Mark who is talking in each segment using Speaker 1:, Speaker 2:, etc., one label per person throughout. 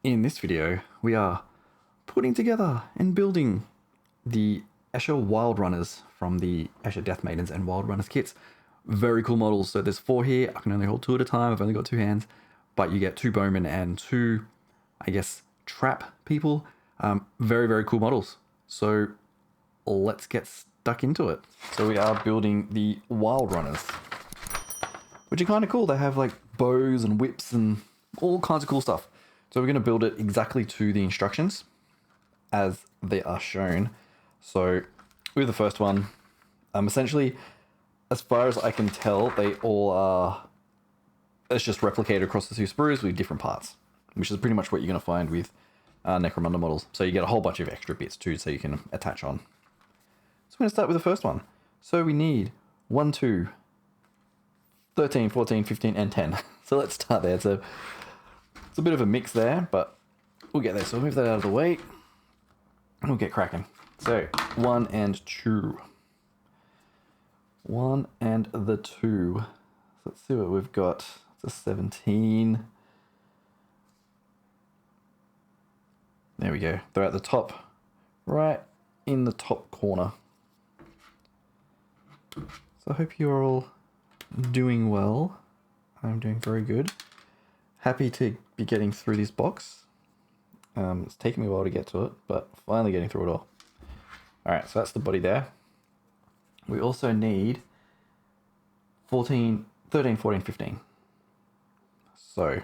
Speaker 1: In this video, we are putting together and building the Escher Wyld Runners from the Escher Death-Maidens and Wyld Runners kits. Very cool models. So there's 4 here. I can only hold 2 at a time. I've only got 2 hands. But you get 2 bowmen and 2, I guess, trap people. Very, very cool models. So let's get stuck into it. So we are building the Wyld Runners, which are kind of cool. They have like bows and whips and all kinds of cool stuff. So we're going to build it exactly to the instructions as they are shown. So with the first one, essentially, as far as I can tell, they all are, it's just replicated across the 2 sprues with different parts, which is pretty much what you're going to find with Necromunda models. So you get a whole bunch of extra bits too, so you can attach on. So we're going to start with the first one. So we need 1, 2, 13, 14, 15, and 10. So let's start there. It's a bit of a mix there, but we'll get there. So we'll move that out of the way and we'll get cracking. So 1 and 2. 1 and the 2. So let's see what we've got. It's a 17. There we go. They're at the top, right in the top corner. So I hope you're all doing well. I'm doing very good. Happy to be getting through this box. It's taken me a while to get to it, but finally getting through it all. Alright, so that's the body there. We also need 13, 14, 15. So,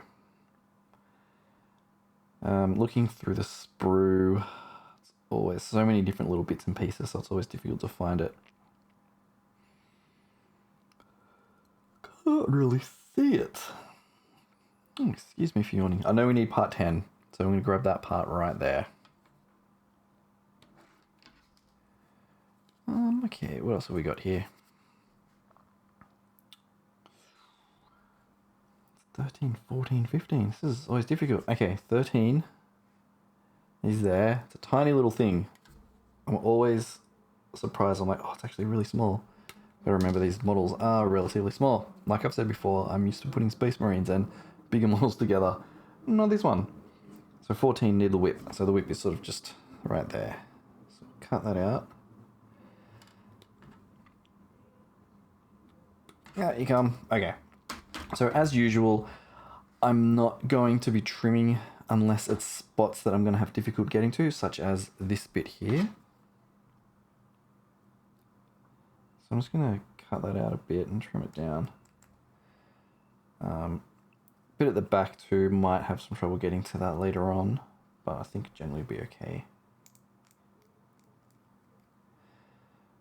Speaker 1: looking through the sprue, it's always so many different little bits and pieces, so it's always difficult to find it. Can't really see it. Oh, excuse me for yawning. I know we need part 10, so I'm going to grab that part right there. Okay, what else have we got here? 13, 14, 15. This is always difficult. Okay, 13 is there. It's a tiny little thing. I'm always surprised. I'm like, oh, it's actually really small. But remember, these models are relatively small. Like I've said before, I'm used to putting Space Marines and bigger models together. Not this one. So 14 need the whip. So the whip is sort of just right there. So cut that out. Out you come. Okay. So as usual, I'm not going to be trimming unless it's spots that I'm going to have difficult getting to, such as this bit here. So I'm just going to cut that out a bit and trim it down. Bit at the back too, might have some trouble getting to that later on, but I think generally be okay.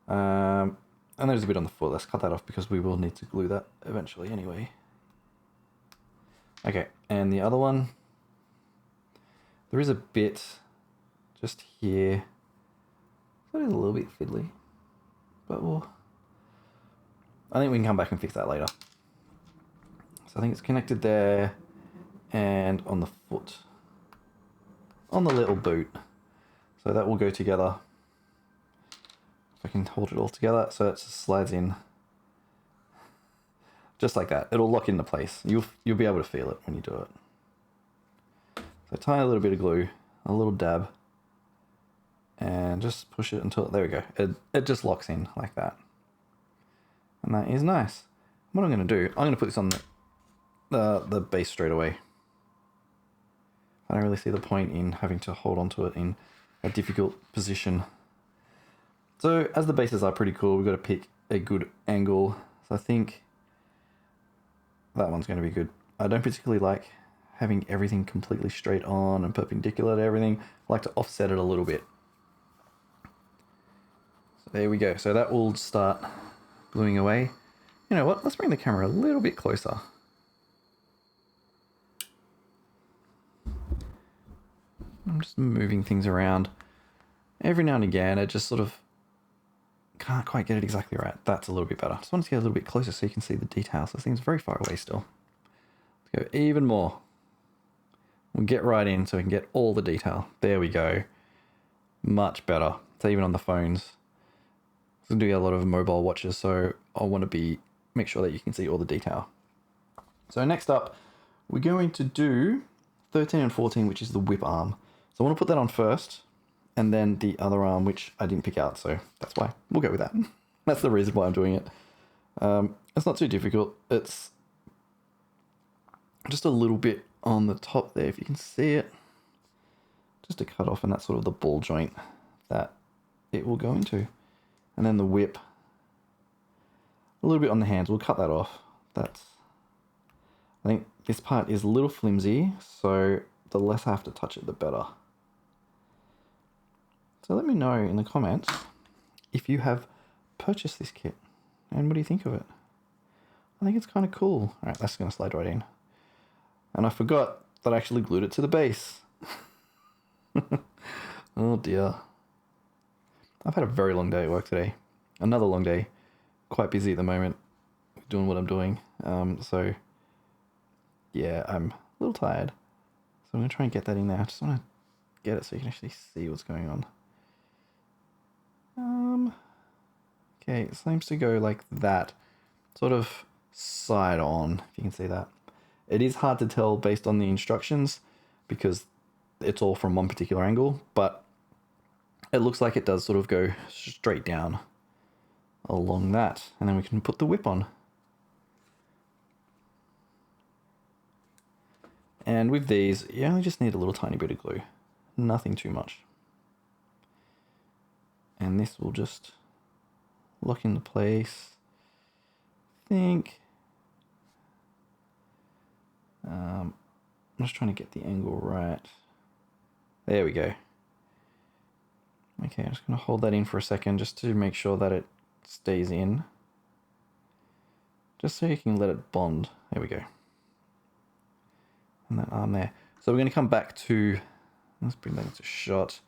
Speaker 1: And there's a bit on the foot. Let's cut that off because we will need to glue that eventually anyway. Okay, and the other one, there is a bit just here. That is a little bit fiddly, but I think we can come back and fix that later. So I think it's connected there and on the foot, on the little boot. So that will go together. If I can hold it all together, so it just slides in. Just like that. It'll lock into place. You'll be able to feel it when you do it. So tie a little bit of glue, a little dab, and just push it until, there we go. It just locks in like that. And that is nice. What I'm going to do, I'm going to put this on the base straight away. I don't really see the point in having to hold onto it in a difficult position. So as the bases are pretty cool, we've got to pick a good angle. So I think that one's going to be good. I don't particularly like having everything completely straight on and perpendicular to everything. I like to offset it a little bit. So there we go. So that will start gluing away. You know what? Let's bring the camera a little bit closer. I'm just moving things around. Every now and again, it just sort of can't quite get it exactly right. That's a little bit better. Just wanted to get a little bit closer so you can see the details. This thing's very far away still. Let's go even more. We'll get right in so we can get all the detail. There we go. Much better. It's even on the phones. I'm doing a lot of mobile watches, so I want to make sure that you can see all the detail. So next up, we're going to do 13 and 14, which is the whip arm. So I want to put that on first, and then the other arm, which I didn't pick out, so that's why. We'll go with that. That's the reason why I'm doing it. It's not too difficult. It's just a little bit on the top there, if you can see it. Just to cut off, and that's sort of the ball joint that it will go into. And then the whip, a little bit on the hands. We'll cut that off. I think this part is a little flimsy, so the less I have to touch it, the better. So let me know in the comments if you have purchased this kit, and what do you think of it? I think it's kind of cool. All right, that's going to slide right in. And I forgot that I actually glued it to the base. Oh dear. I've had a very long day at work today. Another long day. Quite busy at the moment, doing what I'm doing. So yeah, I'm a little tired. So I'm going to try and get that in there. I just want to get it so you can actually see what's going on. Okay, it seems to go like that. Sort of side on, if you can see that. It is hard to tell based on the instructions because it's all from one particular angle, but it looks like it does sort of go straight down along that. And then we can put the whip on. And with these, you only just need a little tiny bit of glue. Nothing too much. And this will just lock into place. I think. I'm just trying to get the angle right. There we go. Okay, I'm just going to hold that in for a second just to make sure that it stays in. Just so you can let it bond. There we go. And that arm there. So we're going to come back to, let's bring that into shot,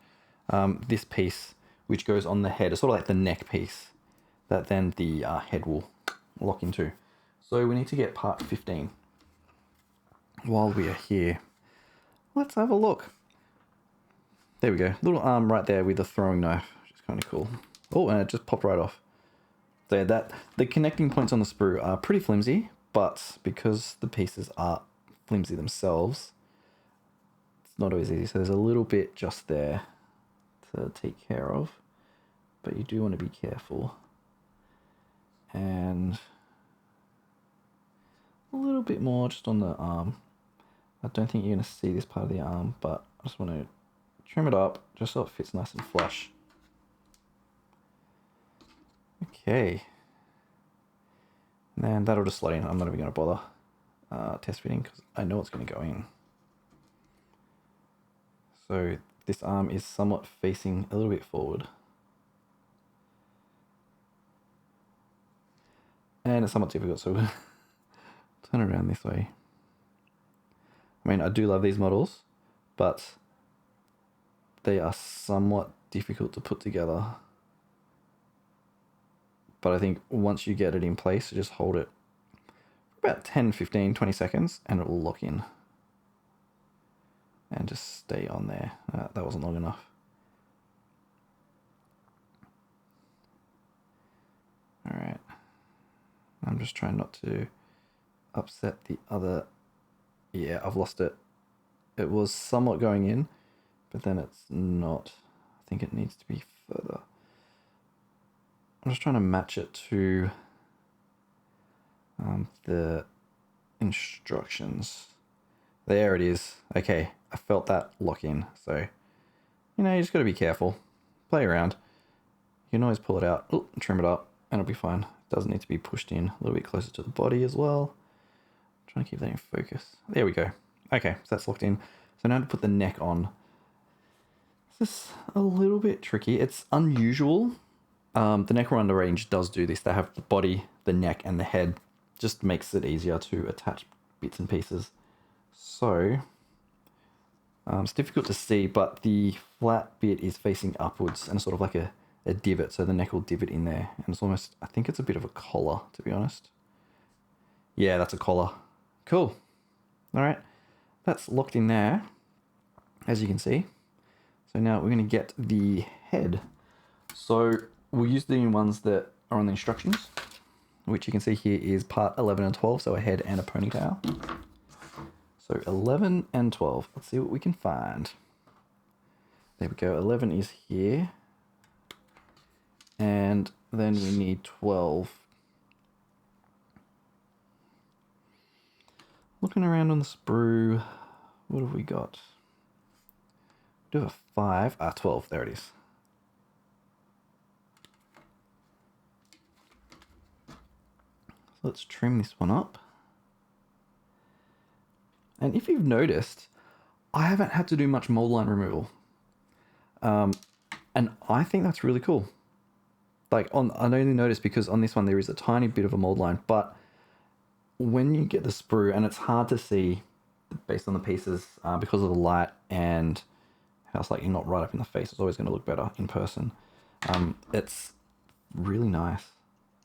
Speaker 1: this piece which goes on the head. It's sort of like the neck piece that then the head will lock into. So we need to get part 15. While we are here, let's have a look. There we go. Little arm right there with a throwing knife, which is kind of cool. Oh, and it just popped right off. So that the connecting points on the sprue are pretty flimsy, but because the pieces are flimsy themselves, it's not always easy. So there's a little bit just there to take care of, but you do want to be careful. And a little bit more just on the arm. I don't think you're going to see this part of the arm, but I just want to trim it up just so it fits nice and flush. Okay. And then that'll just slide in. I'm not even going to bother test fitting because I know it's going to go in. So this arm is somewhat facing a little bit forward. And it's somewhat difficult, so we'll turn it around this way. I mean, I do love these models, but they are somewhat difficult to put together. But I think once you get it in place, you just hold it for about 10, 15, 20 seconds and it will lock in. And just stay on there. That wasn't long enough. Alright. I'm just trying not to upset the other. Yeah, I've lost it. It was somewhat going in, but then it's not. I think it needs to be further. I'm just trying to match it to the instructions. There it is. Okay, I felt that lock in. So, you know, you just got to be careful. Play around. You can always pull it out, trim it up, and it'll be fine. It doesn't need to be pushed in a little bit closer to the body as well. Trying to keep that in focus. There we go. Okay, so that's locked in. So now to put the neck on. This is a little bit tricky. It's unusual. The Necromunda range does do this. They have the body, the neck, and the head. Just makes it easier to attach bits and pieces. So, it's difficult to see, but the flat bit is facing upwards and sort of like a divot. So the neck will divot in there. And it's almost, I think it's a bit of a collar, to be honest. Yeah, that's a collar. Cool. All right, that's locked in there, as you can see. So now we're going to get the head. So we'll use the ones that are on the instructions, which you can see here is part 11 and 12, so a head and a ponytail. So 11 and 12. Let's see what we can find. There we go. 11 is here. And then we need 12. Looking around on the sprue, what have we got? We do have a 5. 12. There it is. So let's trim this one up. And if you've noticed, I haven't had to do much mold line removal. And I think that's really cool. Like I only noticed because on this one there is a tiny bit of a mold line, but when you get the sprue, and it's hard to see based on the pieces because of the light and how it's like you're not right up in the face. It's always going to look better in person. It's really nice.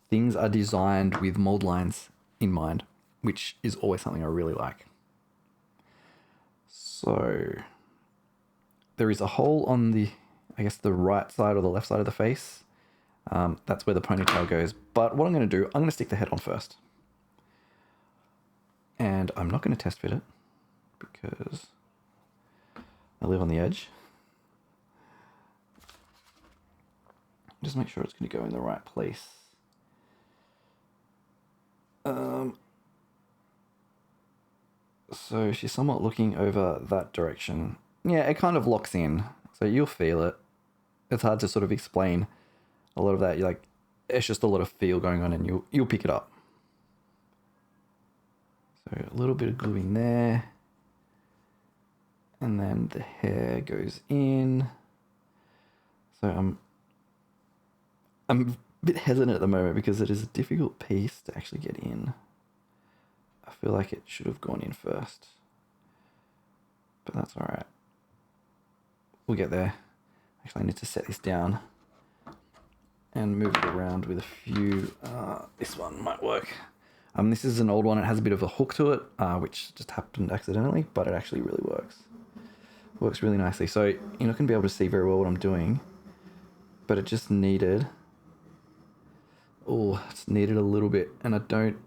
Speaker 1: Things are designed with mold lines in mind, which is always something I really like. So there is a hole on the, I guess, the right side or the left side of the face. That's where the ponytail goes. But what I'm going to do, I'm going to stick the head on first. And I'm not going to test fit it because I live on the edge. Just make sure it's going to go in the right place. So she's somewhat looking over that direction. Yeah, it kind of locks in. So you'll feel it. It's hard to sort of explain a lot of that. You're like, it's just a lot of feel going on and you'll pick it up. So a little bit of glue in there. And then the hair goes in. So I'm a bit hesitant at the moment because it is a difficult piece to actually get in. I feel like it should have gone in first. But that's alright. We'll get there. Actually, I need to set this down and move it around with a few. This one might work. This is an old one. It has a bit of a hook to it, which just happened accidentally, but it actually really works. Works really nicely. So you're not going to be able to see very well what I'm doing, but it just needed... Oh, it's needed a little bit, and I don't...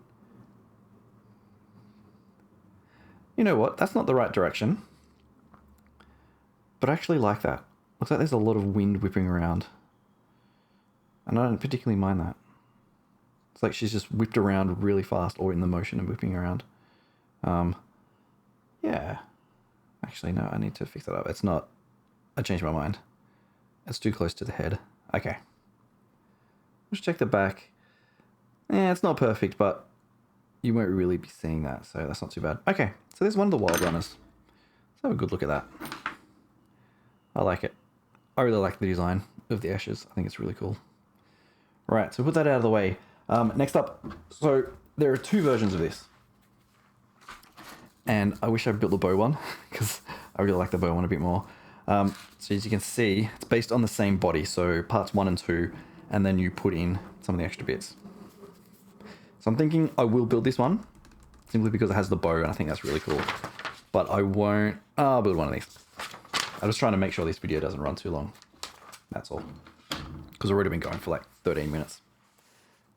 Speaker 1: You know what? That's not the right direction. But I actually like that. Looks like there's a lot of wind whipping around. And I don't particularly mind that. It's like she's just whipped around really fast or in the motion of whipping around. Yeah. Actually, no, I need to fix that up. It's not... I changed my mind. It's too close to the head. Okay. Let's check the back. It's not perfect, but you won't really be seeing that, so that's not too bad. Okay, so there's one of the Wyld Runners. Let's have a good look at that. I like it. I really like the design of the Eschers. I think it's really cool. Right, so put that out of the way. Next up, so there are two versions of this. And I wish I built the bow one, because I really like the bow one a bit more. So as you can see, it's based on the same body, so parts 1 and 2, and then you put in some of the extra bits. So I'm thinking I will build this one, simply because it has the bow, and I think that's really cool. But I won't... I'll build one of these. I'm just trying to make sure this video doesn't run too long. That's all. Because I've already been going for like 13 minutes.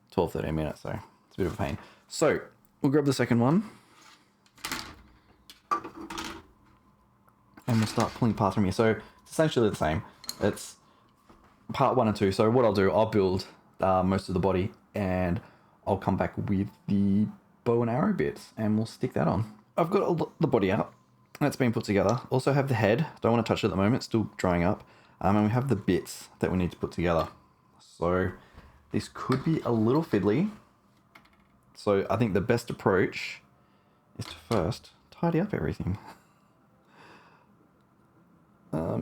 Speaker 1: 12, 13 minutes, so it's a bit of a pain. So, we'll grab the second one. And we'll start pulling parts from here. So, it's essentially the same. It's part 1 and 2. So what I'll do, I'll build most of the body, and I'll come back with the bow and arrow bits, and we'll stick that on. I've got the body out. That's been put together. Also have the head. Don't want to touch it at the moment. Still drying up. And we have the bits that we need to put together. So this could be a little fiddly. So I think the best approach is to first tidy up everything.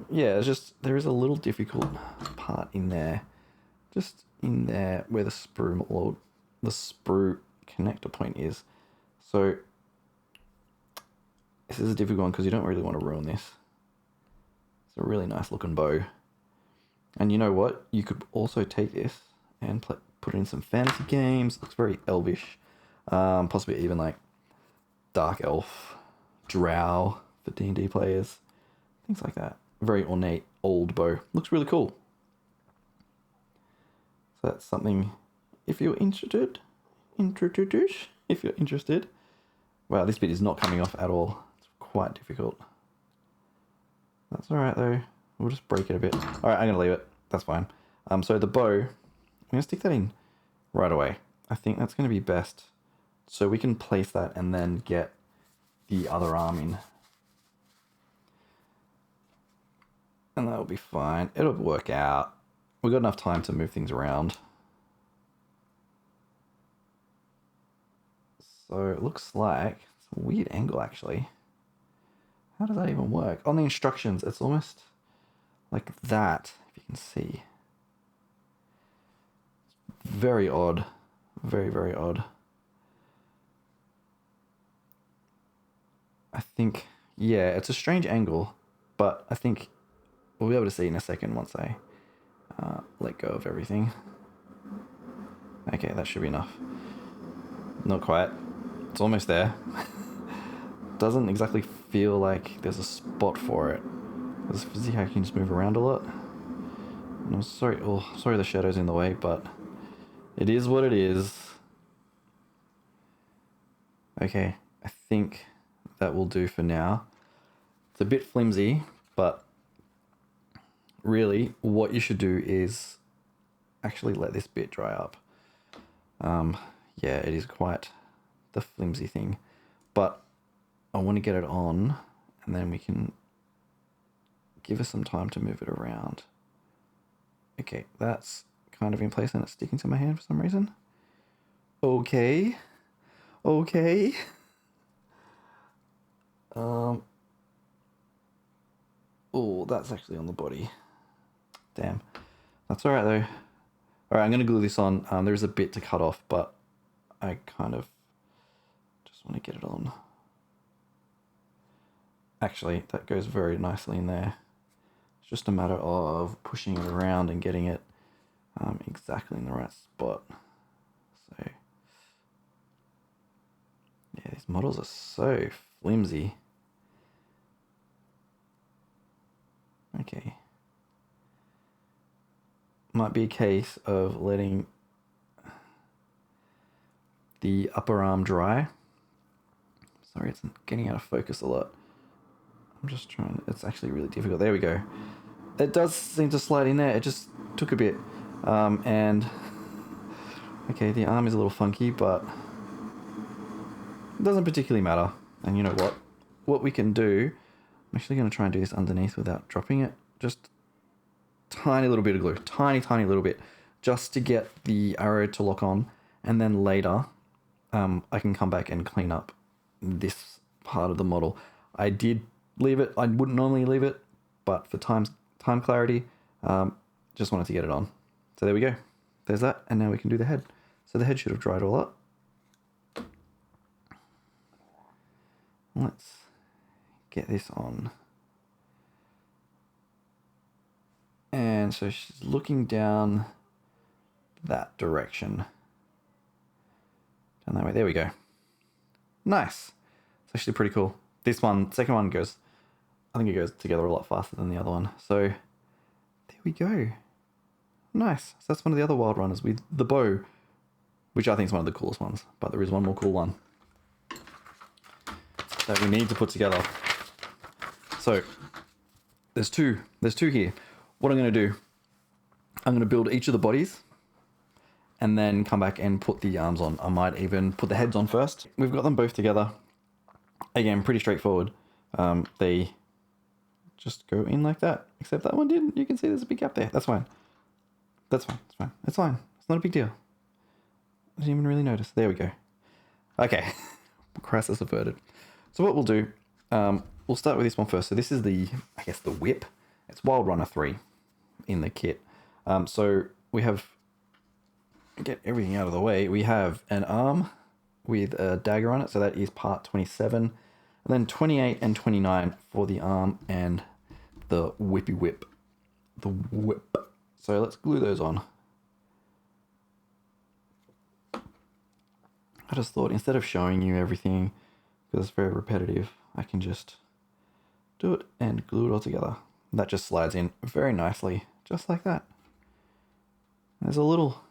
Speaker 1: Yeah, it's just, there is a little difficult part in there. Just in there where the sprue connector point is. So this is a difficult one because you don't really want to ruin this. It's a really nice looking bow. And you know what? You could also take this and put it in some fantasy games. It looks very elvish. Possibly even like dark elf, drow for D&D players. Things like that. Very ornate old bow. Looks really cool. So that's something, if you're interested. Wow, this bit is not coming off at all. It's quite difficult. That's alright though. We'll just break it a bit. Alright, I'm going to leave it. That's fine. So the bow, I'm going to stick that in right away. I think that's going to be best. So we can place that and then get the other arm in. And that'll be fine. It'll work out. We've got enough time to move things around. So it looks like it's a weird angle actually. How does that even work? On the instructions, it's almost like that, if you can see. It's very odd. Very, very odd. I think, yeah, it's a strange angle, but I think we'll be able to see in a second once I let go of everything. Okay, that should be enough. Not quite. It's almost there. Doesn't exactly feel like there's a spot for it. See how I can just move around a lot? And I'm sorry, sorry the shadow's in the way, but it is what it is. Okay, I think that will do for now. It's a bit flimsy, but really what you should do is actually let this bit dry up. Yeah, it is quite the flimsy thing, but I want to get it on and then we can give us some time to move it around. Okay, that's kind of in place and it's sticking to my hand for some reason. Okay. Okay. Oh, that's actually on the body. Damn. That's alright though. Alright, I'm going to glue this on. There's a bit to cut off, but I kind of just want to get it on. Actually, that goes very nicely in there. It's just a matter of pushing it around and getting it exactly in the right spot. So, yeah, these models are so flimsy. Okay. Might be a case of letting the upper arm dry. Sorry, it's getting out of focus a lot. I'm just trying, it's actually really difficult. There we go. It does seem to slide in there. It just took a bit. And okay, the arm is a little funky, but it doesn't particularly matter. And you know what? What we can do, I'm actually going to try and do this underneath without dropping it. Just tiny little bit of glue, tiny little bit, just to get the arrow to lock on. And then later, I can come back and clean up this part of the model. I did leave it. I wouldn't normally leave it, but for time clarity, just wanted to get it on. So there we go. There's that, and now we can do the head. So the head should have dried all up. Let's get this on. And so she's looking down that direction. Down that way. There we go. Nice. It's actually pretty cool. This one, second one goes, I think it goes together a lot faster than the other one. So there we go. Nice. So that's one of the other Wyld Runners with the bow, which I think is one of the coolest ones. But there is one more cool one that we need to put together. So there's two here. What I'm going to do, I'm going to build each of the bodies and then come back and put the arms on. I might even put the heads on first. We've got them both together. Again, pretty straightforward. They just go in like that, except that one didn't. You can see there's a big gap there. That's fine. That's fine. It's fine. It's fine. It's not a big deal. I didn't even really notice. There we go. Okay. Crisis averted. So what we'll do, we'll start with this one first. So this is the, I guess, the whip. It's Wyld Runner 3 in the kit. So we have, get everything out of the way. We have an arm with a dagger on it. So that is part 27. And then 28 and 29 for the arm and the whippy whip. The whip. So let's glue those on. I just thought instead of showing you everything, because it's very repetitive, I can just do it and glue it all together. That just slides in very nicely, just like that. There's a little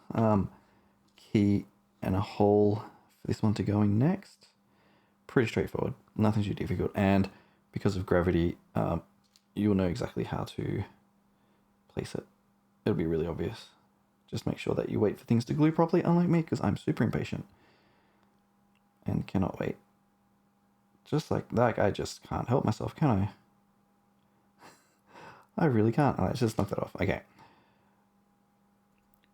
Speaker 1: key and a hole for this one to go in next. Pretty straightforward, nothing too difficult. And because of gravity, you'll know exactly how to place it. It'll be really obvious. Just make sure that you wait for things to glue properly, unlike me, because I'm super impatient and cannot wait. Just like that, I just can't help myself, can I? I really can't. Let's just knock that off. Okay.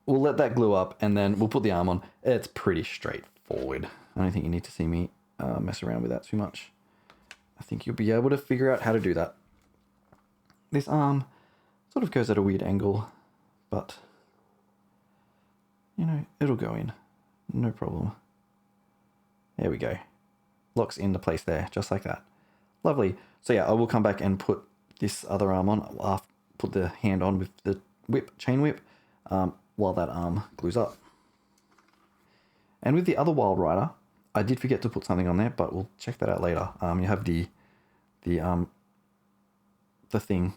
Speaker 1: We'll let that glue up, and then we'll put the arm on. It's pretty straightforward. I don't think you need to see me mess around with that too much. I think you'll be able to figure out how to do that. This arm sort of goes at a weird angle, but, you know, it'll go in. No problem. There we go. Locks into place there, just like that. Lovely. So yeah, I will come back and put this other arm on. I'll put the hand on with the chain whip, while that arm glues up. And with the other Wyld Rider, I did forget to put something on there, but we'll check that out later. You have the thing.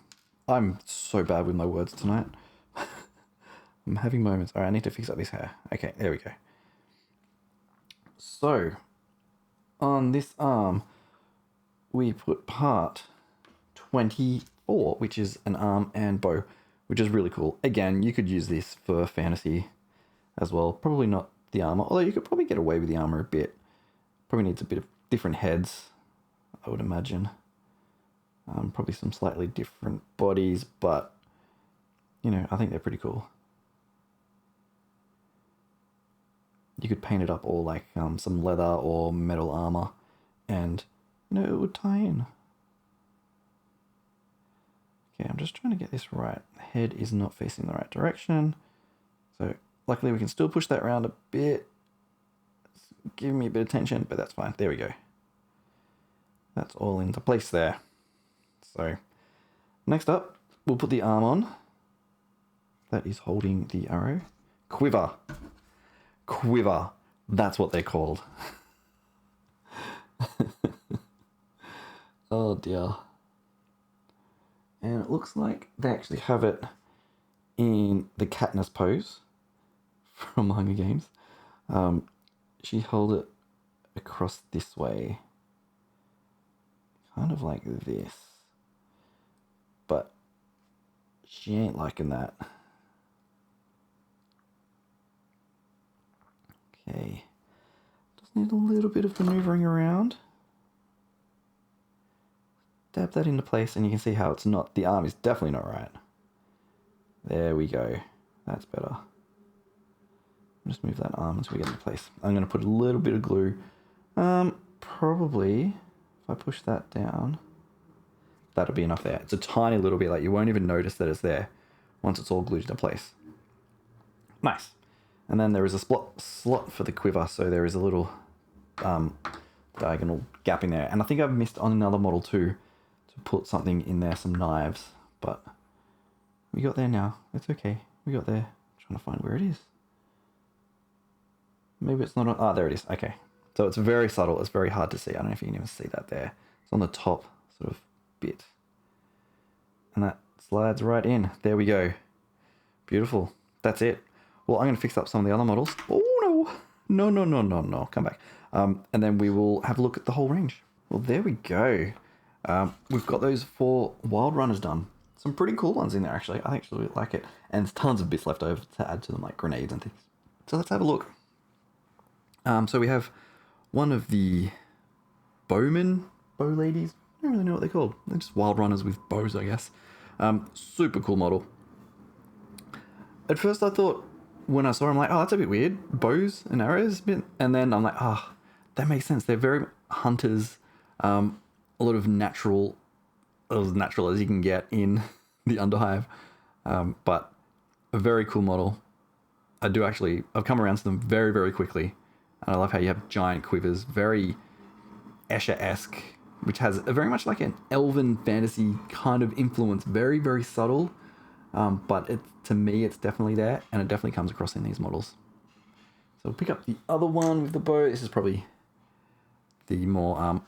Speaker 1: I'm so bad with my words tonight. I'm having moments. All right, I need to fix up this hair. Okay, there we go. So, on this arm, we put part 24, which is an arm and bow, which is really cool. Again, you could use this for fantasy as well. Probably not the armor, although you could probably get away with the armor a bit. Probably needs a bit of different heads, I would imagine. Probably some slightly different bodies, but, you know, I think they're pretty cool. You could paint it up all like some leather or metal armor, and, you know, it would tie in. Okay, I'm just trying to get this right. The head is not facing the right direction. So, luckily we can still push that around a bit. It's giving me a bit of tension, but that's fine. There we go. That's all into place there. So, next up, we'll put the arm on. That is holding the arrow. Quiver. Quiver. That's what they're called. Oh dear. And it looks like they actually have it in the Katniss pose from Hunger Games. She held it across this way. Kind of like this. But she ain't liking that. Okay. Just need a little bit of maneuvering around. Dab that into place, and you can see how it's not, the arm is definitely not right. There we go. That's better. Just move that arm until we get into place. I'm going to put a little bit of glue. Probably, if I push that down, that'll be enough there. It's a tiny little bit, like you won't even notice that it's there once it's all glued into place. Nice. And then there is a slot for the quiver, so there is a little diagonal gap in there. And I think I've missed on another model too, to put something in there, some knives. But we got there now. It's okay. We got there. I'm trying to find where it is. Maybe it's not on... Ah, there it is. Okay. So it's very subtle. It's very hard to see. I don't know if you can even see that there. It's on the top sort of bit. And that slides right in. There we go. Beautiful. That's it. Well, I'm going to fix up some of the other models. Oh, no. No, no, no, no, no. Come back. And then we will have a look at the whole range. Well, there we go. We've got those 4 Wyld Runners done. Some pretty cool ones in there, actually. I actually like it. And there's tons of bits left over to add to them, like grenades and things. So let's have a look. So we have one of the bow ladies. I don't really know what they're called. They're just Wyld Runners with bows, I guess. Super cool model. At first I thought, when I saw them, I'm like, oh, that's a bit weird. Bows and arrows. And then I'm like, ah, oh, that makes sense. They're very hunters. A lot of natural, as natural as you can get in the Underhive. But a very cool model. I've come around to them very, very quickly. And I love how you have giant quivers, very Escher-esque, which has a very much like an elven fantasy kind of influence. Very, very subtle. But to me, it's definitely there, and it definitely comes across in these models. So we'll pick up the other one with the bow. This is probably the more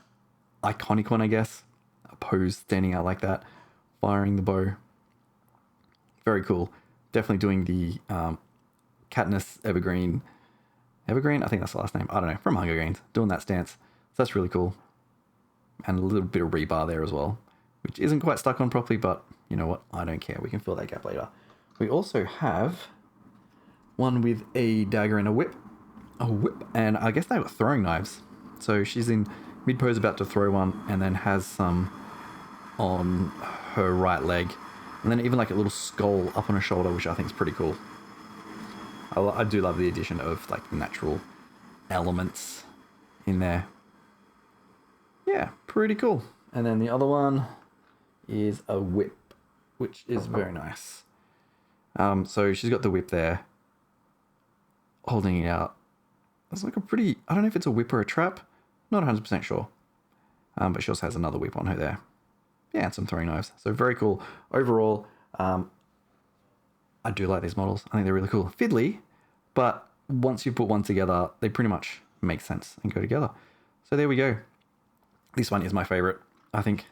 Speaker 1: iconic one, I guess. A pose standing out like that, firing the bow. Very cool. Definitely doing the Katniss Evergreen. I think that's the last name. I don't know. From Hunger Games. Doing that stance. So that's really cool. And a little bit of rebar there as well, which isn't quite stuck on properly, but you know what? I don't care. We can fill that gap later. We also have one with a dagger and a whip. And I guess they were throwing knives. So she's in mid pose about to throw one, and then has some on her right leg, and then even like a little skull up on her shoulder, which I think is pretty cool. I do love the addition of like natural elements in there. Yeah, pretty cool. And then the other one is a whip, which is very nice. So she's got the whip there, holding it out. It's like a pretty, I don't know if it's a whip or a trap, not 100% sure. But she also has another whip on her there. Yeah, and some throwing knives. So very cool. Overall, I do like these models. I think they're really cool. Fiddly, but once you put one together, they pretty much make sense and go together. So there we go. This one is my favorite. I think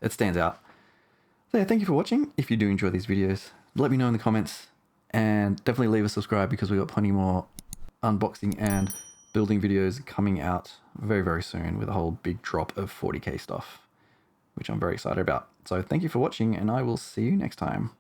Speaker 1: it stands out. So yeah, thank you for watching. If you do enjoy these videos, let me know in the comments, and definitely leave a subscribe because we've got plenty more unboxing and building videos coming out very, very soon with a whole big drop of 40k stuff, which I'm very excited about. So thank you for watching, and I will see you next time.